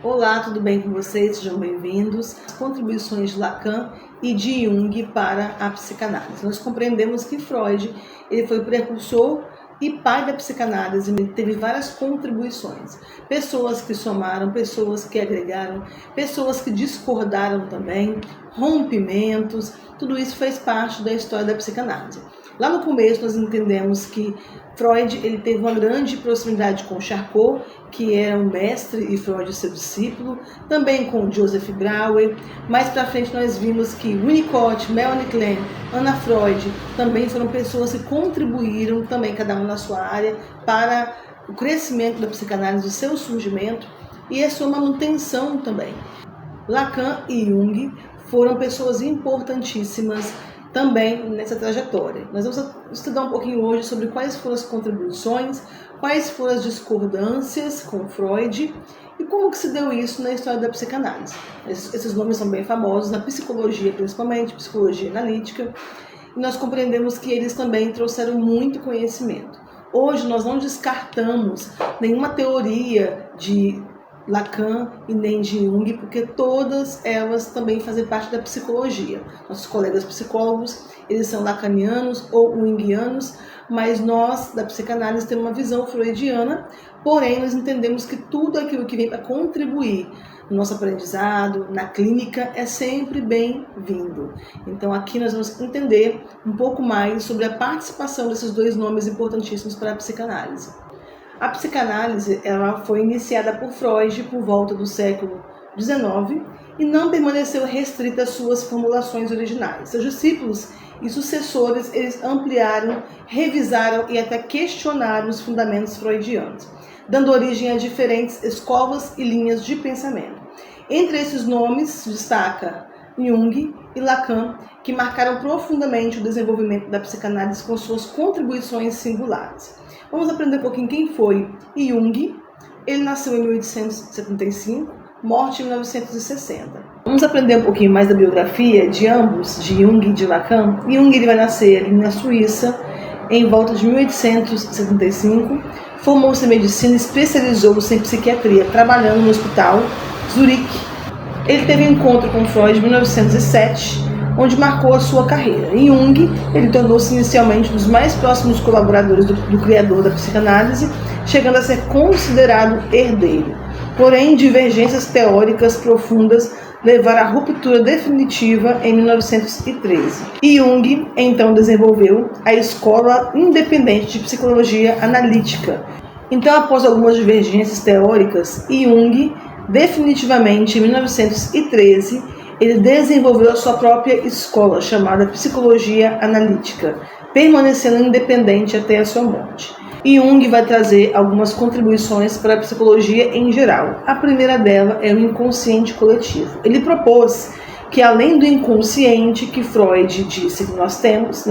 Olá, tudo bem com vocês? Sejam bem-vindos. As contribuições de Lacan e de Jung para a psicanálise. Nós compreendemos que Freud ele foi precursor e pai da psicanálise, ele teve várias contribuições. Pessoas que somaram, pessoas que agregaram, pessoas que discordaram também, rompimentos, tudo isso fez parte da história da psicanálise. Lá no começo nós entendemos que Freud ele teve uma grande proximidade com Charcot, que era um mestre e Freud seu discípulo, também com Joseph Brauer. Mais para frente nós vimos que Winnicott, Melanie Klein, Anna Freud também foram pessoas que contribuíram, também cada um na sua área, para o crescimento da psicanálise, o seu surgimento e a sua manutenção também. Lacan e Jung foram pessoas importantíssimas também nessa trajetória. Nós vamos estudar um pouquinho hoje sobre quais foram as contribuições, quais foram as discordâncias com Freud e como que se deu isso na história da psicanálise. Esses nomes são bem famosos, na psicologia principalmente, psicologia analítica, e nós compreendemos que eles também trouxeram muito conhecimento. Hoje nós não descartamos nenhuma teoria de Lacan e nem de Jung, porque todas elas também fazem parte da psicologia. Nossos colegas psicólogos, eles são lacanianos ou junguianos, mas nós, da psicanálise, temos uma visão freudiana, porém nós entendemos que tudo aquilo que vem para contribuir no nosso aprendizado, na clínica, é sempre bem-vindo. Então aqui nós vamos entender um pouco mais sobre a participação desses dois nomes importantíssimos para a psicanálise. A psicanálise ela foi iniciada por Freud por volta do século XIX e não permaneceu restrita às suas formulações originais. Seus discípulos e sucessores eles ampliaram, revisaram e até questionaram os fundamentos freudianos, dando origem a diferentes escolas e linhas de pensamento. Entre esses nomes se destaca Jung e Lacan, que marcaram profundamente o desenvolvimento da psicanálise com suas contribuições singulares. Vamos aprender um pouquinho quem foi Jung. Ele nasceu em 1875, morte em 1960. Vamos aprender um pouquinho mais da biografia de ambos, de Jung e de Lacan. Jung ele vai nascer ali na Suíça em volta de 1875, formou-se em medicina e especializou-se em psiquiatria, trabalhando no hospital Zurique. Ele teve um encontro com Freud em 1907, onde marcou a sua carreira. Em Jung, ele tornou-se inicialmente um dos mais próximos colaboradores do criador da psicanálise, chegando a ser considerado herdeiro. Porém, divergências teóricas profundas levaram à ruptura definitiva em 1913. E Jung, então, desenvolveu a Escola Independente de Psicologia Analítica. Então, após algumas divergências teóricas, Jung, definitivamente, em 1913, ele desenvolveu a sua própria escola, chamada Psicologia Analítica, permanecendo independente até a sua morte. E Jung vai trazer algumas contribuições para a psicologia em geral. A primeira dela é o inconsciente coletivo. Ele propôs que além do inconsciente que Freud disse que nós temos,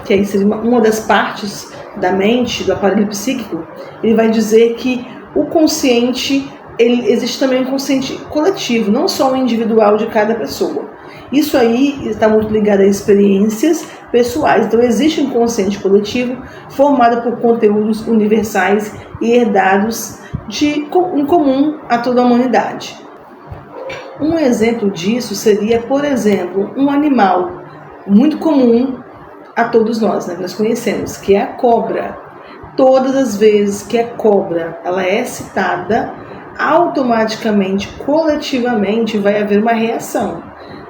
que aí seria uma das partes da mente, do aparelho psíquico, ele vai dizer que o consciente existe também um inconsciente coletivo, não só o individual de cada pessoa. Isso aí está muito ligado a experiências pessoais. Então existe um inconsciente coletivo formado por conteúdos universais e herdados em comum a toda a humanidade. Um exemplo disso seria, por exemplo, um animal muito comum a todos nós, que nós conhecemos, que é a cobra. Todas as vezes que a cobra ela é citada, automaticamente, coletivamente, vai haver uma reação.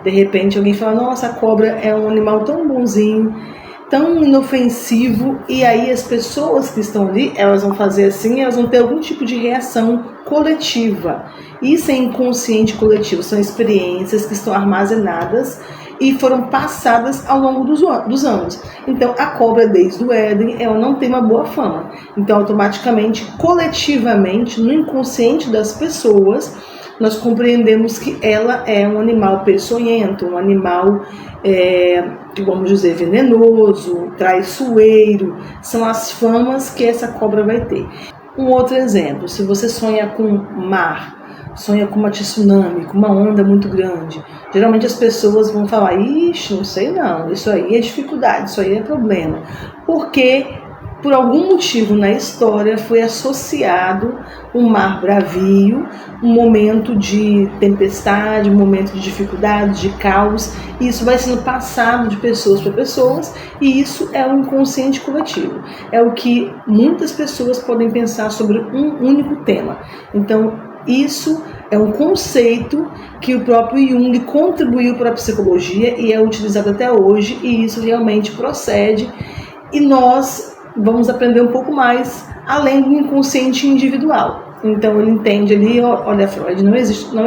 De repente alguém fala, nossa, a cobra é um animal tão bonzinho, tão inofensivo, e aí as pessoas que estão ali, elas vão fazer assim, elas vão ter algum tipo de reação coletiva. Isso é inconsciente coletivo, são experiências que estão armazenadas e foram passadas ao longo dos anos. Então, a cobra desde o Éden, ela não tem uma boa fama. Então, automaticamente, coletivamente, no inconsciente das pessoas, nós compreendemos que ela é um animal peçonhento, um animal, vamos dizer, venenoso, traiçoeiro. São as famas que essa cobra vai ter. Um outro exemplo, se você sonha com mar, sonha com uma tsunami, com uma onda muito grande, geralmente as pessoas vão falar, ixi, não sei não, isso aí é dificuldade, isso aí é problema. Porque por algum motivo na história foi associado um mar bravio, um momento de tempestade, um momento de dificuldade, de caos, e isso vai sendo passado de pessoas para pessoas, e isso é o inconsciente coletivo. É o que muitas pessoas podem pensar sobre um único tema. Então, isso é um conceito que o próprio Jung contribuiu para a psicologia e é utilizado até hoje, e isso realmente procede, e nós vamos aprender um pouco mais além do inconsciente individual. Então ele entende ali, olha, Freud, não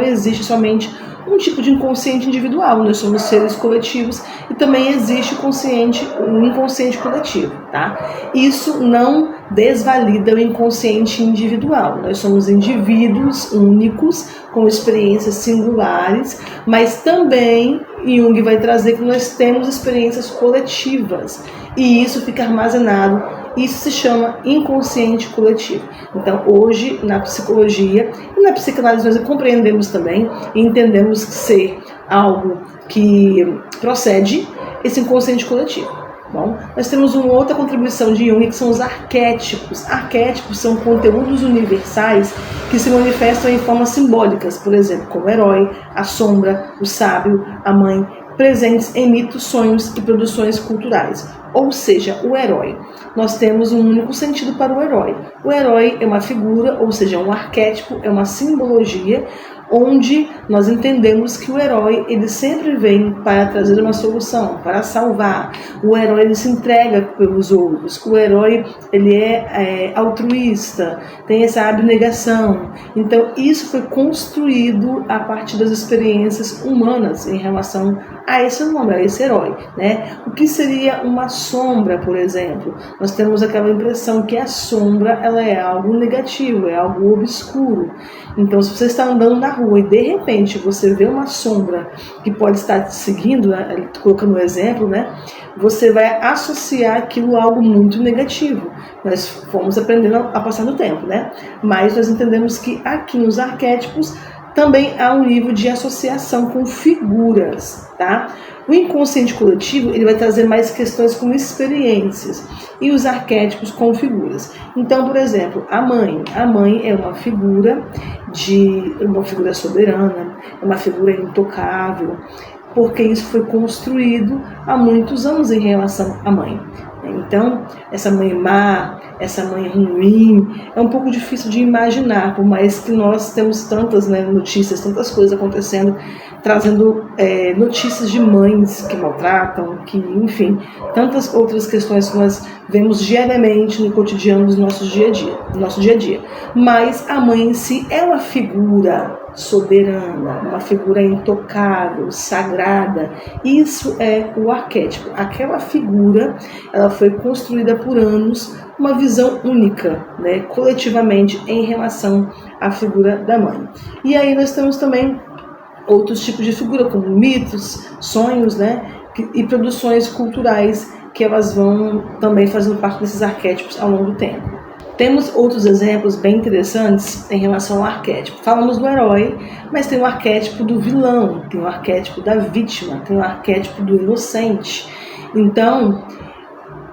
existe somente um tipo de inconsciente individual, nós somos seres coletivos e também existe o inconsciente coletivo, tá? Isso não desvalida o inconsciente individual, nós somos indivíduos únicos, com experiências singulares, mas também Jung vai trazer que nós temos experiências coletivas e isso fica armazenado. Isso se chama inconsciente coletivo. Então, hoje, na psicologia e na psicanálise, nós compreendemos também e entendemos que ser algo que procede esse inconsciente coletivo. Bom, nós temos uma outra contribuição de Jung, que são os arquétipos. Arquétipos são conteúdos universais que se manifestam em formas simbólicas, por exemplo, como o herói, a sombra, o sábio, a mãe, presentes em mitos, sonhos e produções culturais. Ou seja, o herói. Nós temos um único sentido para o herói. O herói é uma figura, ou seja, um arquétipo, é uma simbologia, onde nós entendemos que o herói ele sempre vem para trazer uma solução, para salvar. O herói ele se entrega pelos outros. O herói ele é altruísta, tem essa abnegação. Então isso foi construído a partir das experiências humanas em relação a esse nome, a esse herói, né? O que seria uma sombra, por exemplo? Nós temos aquela impressão que a sombra ela é algo negativo, é algo obscuro. Então, se você está andando na rua e de repente você vê uma sombra que pode estar te seguindo, né, colocando um exemplo, né, você vai associar aquilo a algo muito negativo. Nós fomos aprendendo a passar do tempo, né? Mas nós entendemos que aqui nos arquétipos também há um nível de associação com figuras, tá? O inconsciente coletivo ele vai trazer mais questões como experiências e os arquétipos com figuras. Então, por exemplo, a mãe é uma figura soberana, é uma figura intocável, porque isso foi construído há muitos anos em relação à mãe. Então, essa mãe má, essa mãe ruim, é um pouco difícil de imaginar, por mais que nós temos tantas notícias, tantas coisas acontecendo, trazendo notícias de mães que maltratam, que, enfim, tantas outras questões que nós vemos diariamente no cotidiano do nosso dia a dia. Mas a mãe em si é uma figura soberana, uma figura intocável, sagrada. Isso é o arquétipo. Aquela figura, ela foi construída por anos, uma visão única, né, coletivamente em relação à figura da mãe. E aí nós temos também outros tipos de figura, como mitos, sonhos, né, e produções culturais que elas vão também fazendo parte desses arquétipos ao longo do tempo. Temos outros exemplos bem interessantes em relação ao arquétipo. Falamos do herói, mas tem o arquétipo do vilão, tem o arquétipo da vítima, tem o arquétipo do inocente. Então,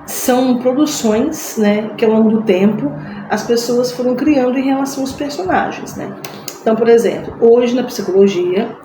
são produções, né, que ao longo do tempo as pessoas foram criando em relação aos personagens, né? Então, por exemplo, hoje na psicologia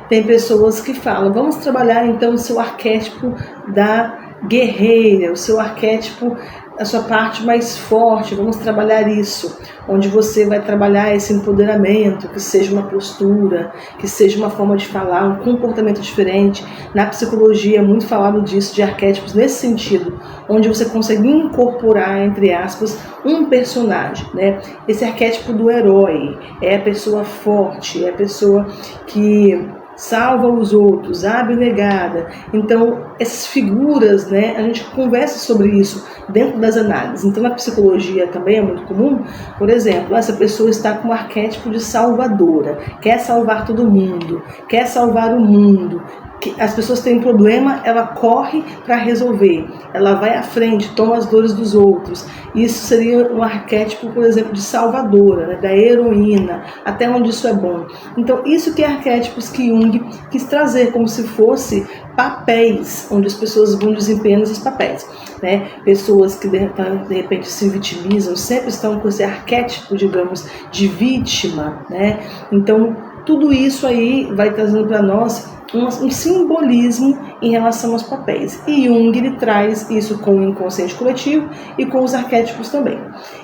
tem pessoas que falam, vamos trabalhar então o seu arquétipo da guerreira, o seu arquétipo, a sua parte mais forte, vamos trabalhar isso, onde você vai trabalhar esse empoderamento, que seja uma postura, que seja uma forma de falar, um comportamento diferente. Na psicologia é muito falado disso, de arquétipos nesse sentido, onde você consegue incorporar, entre aspas, um personagem, né? Esse arquétipo do herói é a pessoa forte, é a pessoa que salva os outros, abnegada. Então, essas figuras, né, a gente conversa sobre isso dentro das análises. Então, na psicologia também é muito comum, por exemplo, essa pessoa está com um arquétipo de salvadora, quer salvar todo mundo, quer salvar o mundo. que as pessoas têm um problema, ela corre para resolver, ela vai à frente, toma as dores dos outros. Isso seria um arquétipo, por exemplo, de salvadora, né, da heroína, até onde isso é bom. Então, isso que é arquétipos que Jung quis trazer como se fosse papéis, onde as pessoas vão desempenhando esses papéis, né? Pessoas que de repente se vitimizam, sempre estão com esse arquétipo, digamos, de vítima, né? Então, tudo isso aí vai trazendo para nós um simbolismo em relação aos papéis. E Jung ele traz isso com o inconsciente coletivo e com os arquétipos também.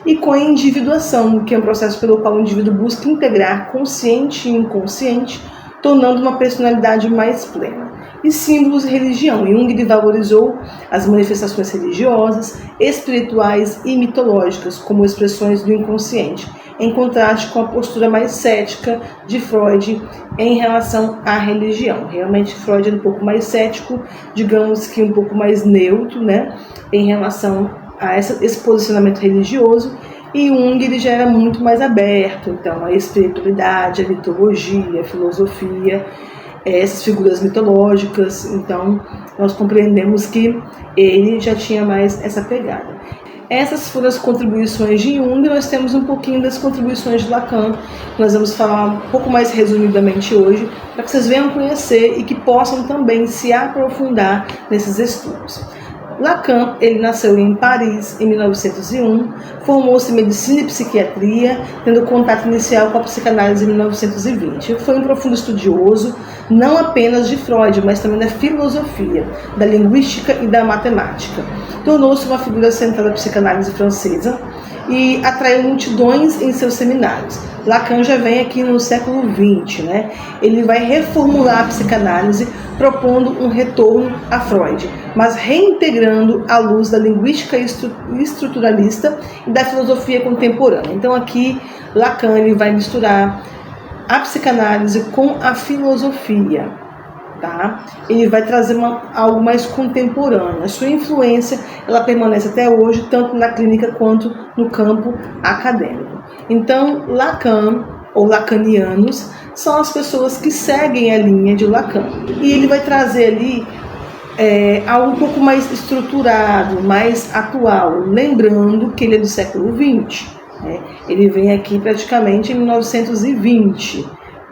E com a individuação, que é um processo pelo qual o indivíduo busca integrar consciente e inconsciente, tornando uma personalidade mais plena. E símbolos e religião. Jung ele valorizou as manifestações religiosas, espirituais e mitológicas como expressões do inconsciente, em contraste com a postura mais cética de Freud em relação à religião. Realmente Freud é um pouco mais cético, digamos que um pouco mais neutro, né, em relação a esse posicionamento religioso, e Jung ele já era muito mais aberto, então a espiritualidade, a mitologia, a filosofia, essas figuras mitológicas. Então nós compreendemos que ele já tinha mais essa pegada. Essas foram as contribuições de Jung. Nós temos um pouquinho das contribuições de Lacan, que nós vamos falar um pouco mais resumidamente hoje, para que vocês venham conhecer e que possam também se aprofundar nesses estudos. Lacan, ele nasceu em Paris em 1901, formou-se em medicina e psiquiatria, tendo contato inicial com a psicanálise em 1920. Foi um profundo estudioso, não apenas de Freud, mas também da filosofia, da linguística e da matemática. Tornou-se uma figura central da psicanálise francesa e atraiu multidões em seus seminários. Lacan já vem aqui no século XX, né? Ele vai reformular a psicanálise, propondo um retorno a Freud, mas reintegrando à luz da linguística estruturalista e da filosofia contemporânea. Então aqui Lacan ele vai misturar a psicanálise com a filosofia, tá? Ele vai trazer algo mais contemporâneo. A sua influência ela permanece até hoje, tanto na clínica quanto no campo acadêmico. Então, Lacan, ou lacanianos, são as pessoas que seguem a linha de Lacan. E ele vai trazer ali algo um pouco mais estruturado, mais atual, lembrando que ele é do século XX. Né? Ele vem aqui praticamente em 1920.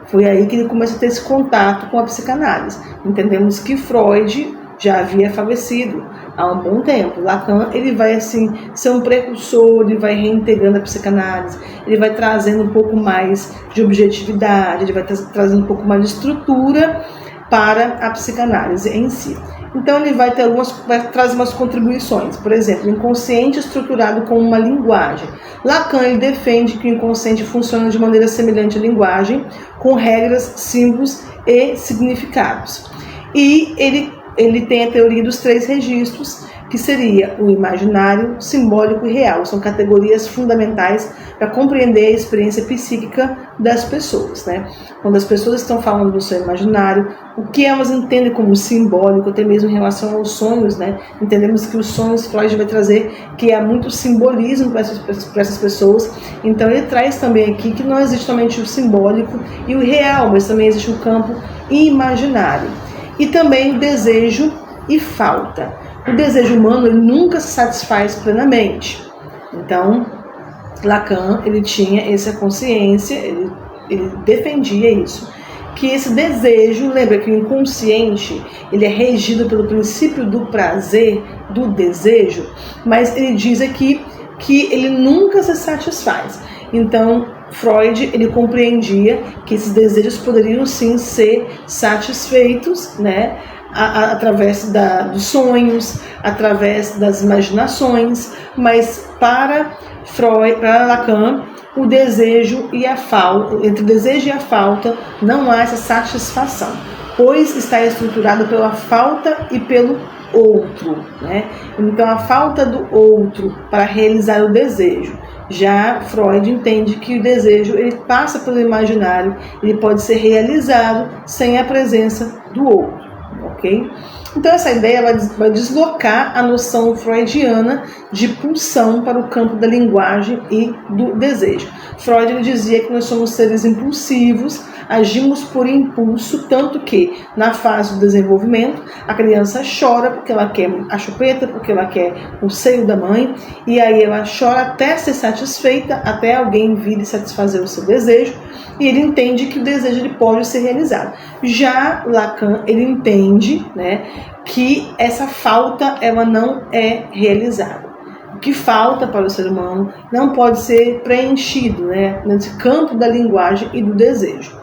Foi aí que ele começa a ter esse contato com a psicanálise. Entendemos que Freud já havia falecido há um bom tempo. Lacan ele vai assim ser um precursor, ele vai reintegrando a psicanálise, ele vai trazendo um pouco mais de objetividade, ele vai trazendo um pouco mais de estrutura para a psicanálise em si. Então ele vai trazer umas contribuições, por exemplo, o inconsciente estruturado como uma linguagem. Lacan ele defende que o inconsciente funciona de maneira semelhante à linguagem, com regras, símbolos e significados. E ele tem a teoria dos 3 registros, que seria o imaginário, simbólico e real. São categorias fundamentais para compreender a experiência psíquica das pessoas, né? Quando as pessoas estão falando do seu imaginário, o que elas entendem como simbólico, até mesmo em relação aos sonhos, né? Entendemos que os sonhos Freud vai trazer que há muito simbolismo para essas pessoas. Então ele traz também aqui que não existe somente o simbólico e o real, mas também existe um campo imaginário. E também o desejo e falta. O desejo humano ele nunca se satisfaz plenamente. Então, Lacan ele tinha essa consciência, ele defendia isso. Que esse desejo, lembra que o inconsciente ele é regido pelo princípio do prazer, do desejo, mas ele diz aqui que ele nunca se satisfaz. Então, Freud ele compreendia que esses desejos poderiam sim ser satisfeitos, né, através dos sonhos, através das imaginações, mas para Lacan, o desejo e a falta, entre o desejo e a falta, não há essa satisfação, pois está estruturado pela falta e pelo outro, né? Então a falta do outro para realizar o desejo. Já Freud entende que o desejo ele passa pelo imaginário, ele pode ser realizado sem a presença do outro, ok? Então essa ideia vai deslocar a noção freudiana de pulsão para o campo da linguagem e do desejo. Freud ele dizia que nós somos seres impulsivos, agimos por impulso, tanto que na fase do desenvolvimento a criança chora porque ela quer a chupeta, porque ela quer o seio da mãe, e aí ela chora até ser satisfeita, até alguém vir e satisfazer o seu desejo, e ele entende que o desejo ele pode ser realizado. Já Lacan ele entende, né, que essa falta ela não é realizada. O que falta para o ser humano não pode ser preenchido, né, nesse campo da linguagem e do desejo.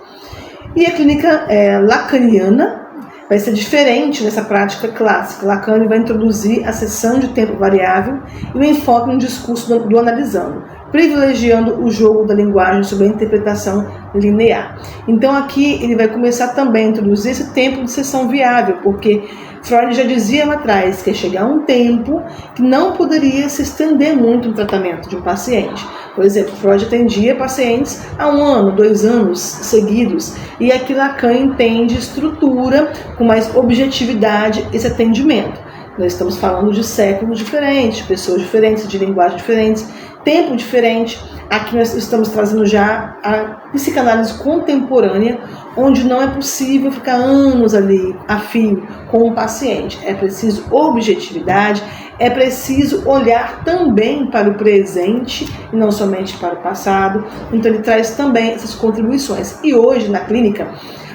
E a clínica lacaniana vai ser diferente nessa prática clássica. Lacan vai introduzir a cessão de tempo variável e o enfoque no discurso do analisando, privilegiando o jogo da linguagem sobre a interpretação linear. Então aqui ele vai começar também a introduzir esse tempo de cessão viável, porque Freud já dizia lá atrás que ia chegar um tempo que não poderia se estender muito no tratamento de um paciente. Por exemplo, Freud atendia pacientes há 1 ano, 2 anos seguidos, e aqui Lacan entende estrutura com mais objetividade esse atendimento. Nós estamos falando de séculos diferentes, de pessoas diferentes, de linguagens diferentes, tempo diferente. Aqui nós estamos trazendo já a psicanálise contemporânea, onde não é possível ficar anos ali a fio com o paciente. É preciso objetividade, é preciso olhar também para o presente e não somente para o passado. Então ele traz também essas contribuições. E hoje na clínica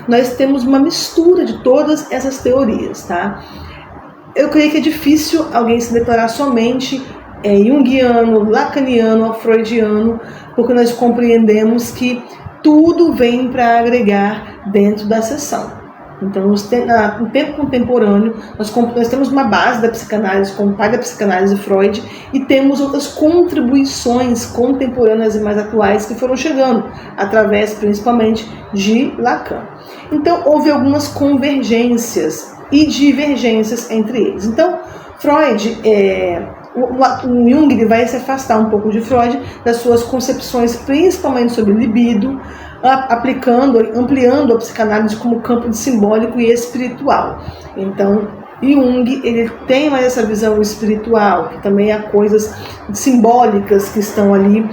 nós temos uma mistura de todas essas teorias, tá? Eu creio que é difícil alguém se declarar somente junguiano, lacaniano ou freudiano, porque nós compreendemos que tudo vem para agregar dentro da sessão. Então, no tempo contemporâneo, nós temos uma base da psicanálise com o pai da psicanálise, Freud, e temos outras contribuições contemporâneas e mais atuais que foram chegando, através principalmente de Lacan. Então, houve algumas convergências e divergências entre eles. Então, Freud, o Jung ele vai se afastar um pouco de Freud, das suas concepções, principalmente sobre libido, ampliando a psicanálise como campo de simbólico e espiritual. Então, Jung ele tem mais essa visão espiritual, que também há coisas simbólicas que estão ali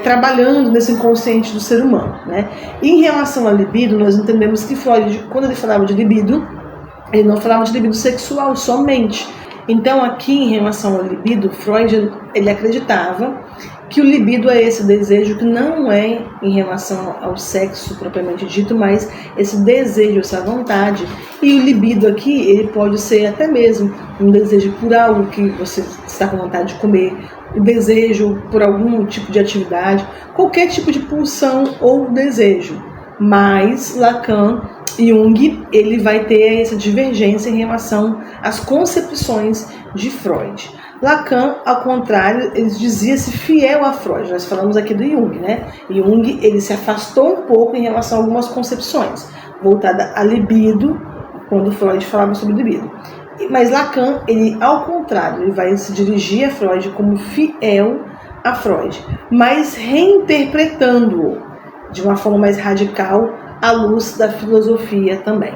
trabalhando nesse inconsciente do ser humano, né? E em relação à libido, nós entendemos que Freud, quando ele falava de libido, ele não falava de libido sexual somente. Então aqui em relação ao libido, Freud ele acreditava que o libido é esse desejo que não é em relação ao sexo propriamente dito, mas esse desejo, essa vontade. E o libido aqui ele pode ser até mesmo um desejo por algo que você está com vontade de comer, o desejo por algum tipo de atividade, qualquer tipo de pulsão ou desejo. Mas Lacan e Jung ele vai ter essa divergência em relação às concepções de Freud. Lacan, ao contrário, ele dizia-se fiel a Freud. Nós falamos aqui do Jung, né? Jung ele se afastou um pouco em relação a algumas concepções, voltada à libido, quando Freud falava sobre libido. Mas Lacan, ele, ao contrário, ele vai se dirigir a Freud como fiel a Freud, mas reinterpretando-o de uma forma mais radical à luz da filosofia também.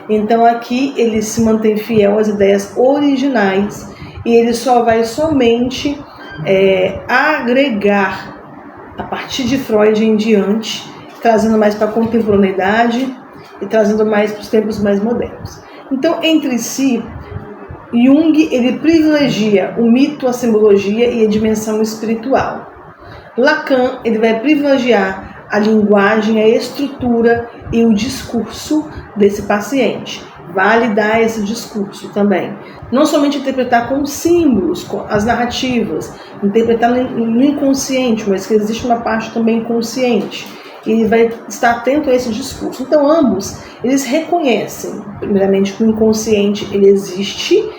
Então aqui ele se mantém fiel às ideias originais e ele só vai somente agregar a partir de Freud em diante, trazendo mais para a contemporaneidade e trazendo mais para os tempos mais modernos. Então, entre si, Jung ele privilegia o mito, a simbologia e a dimensão espiritual. Lacan ele vai privilegiar a linguagem, a estrutura e o discurso desse paciente. Validar esse discurso também. Não somente interpretar com símbolos, com as narrativas, interpretar no inconsciente, mas que existe uma parte também consciente. Ele vai estar atento a esse discurso. Então, ambos, eles reconhecem, primeiramente, que o inconsciente ele existe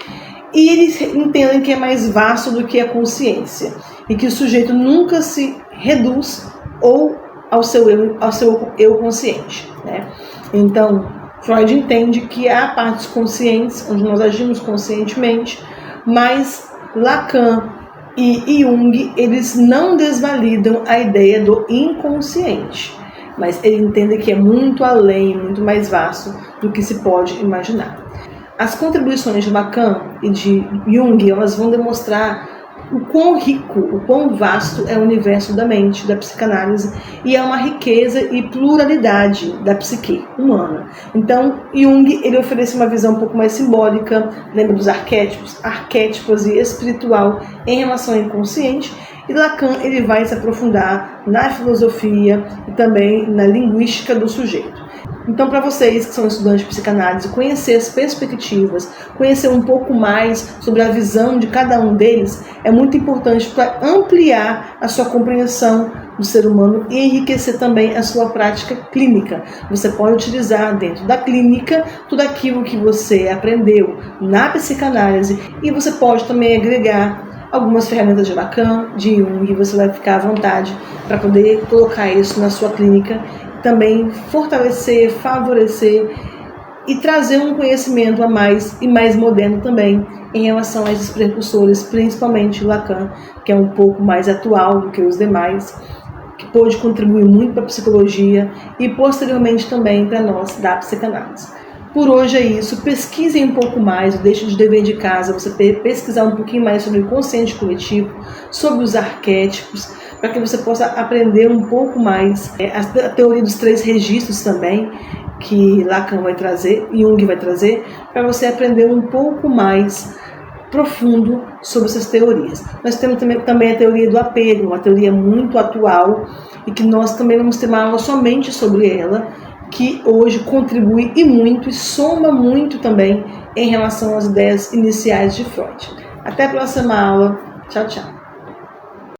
e eles entendem que é mais vasto do que a consciência e que o sujeito nunca se reduz ou ao seu eu consciente, né? Então, Freud entende que há partes conscientes, onde nós agimos conscientemente, mas Lacan e Jung, eles não desvalidam a ideia do inconsciente, mas ele entende que é muito além, muito mais vasto do que se pode imaginar. As contribuições de Lacan e de Jung, elas vão demonstrar o quão rico, o quão vasto é o universo da mente, da psicanálise, e é uma riqueza e pluralidade da psique humana. Então, Jung, ele oferece uma visão um pouco mais simbólica, lembra dos arquétipos e espiritual em relação ao inconsciente, e Lacan, ele vai se aprofundar na filosofia e também na linguística do sujeito. Então, para vocês que são estudantes de psicanálise, conhecer as perspectivas, conhecer um pouco mais sobre a visão de cada um deles, é muito importante para ampliar a sua compreensão do ser humano e enriquecer também a sua prática clínica. Você pode utilizar dentro da clínica tudo aquilo que você aprendeu na psicanálise e você pode também agregar algumas ferramentas de Lacan, de Jung, você vai ficar à vontade para poder colocar isso na sua clínica, também fortalecer, favorecer e trazer um conhecimento a mais e mais moderno também em relação a esses precursores, principalmente Lacan, que é um pouco mais atual do que os demais, que pôde contribuir muito para a psicologia e posteriormente também para nós da psicanálise. Por hoje é isso, pesquisem um pouco mais, deixe de dever de casa, você pesquisar um pouquinho mais sobre o consciente coletivo, sobre os arquétipos, para que você possa aprender um pouco mais a teoria dos 3 registros também, que Lacan vai trazer, Jung vai trazer, para você aprender um pouco mais profundo sobre essas teorias. Nós temos também a teoria do apego, uma teoria muito atual, e que nós também vamos ter uma aula somente sobre ela, que hoje contribui e muito, e soma muito também em relação às ideias iniciais de Freud. Até a próxima aula. Tchau, tchau.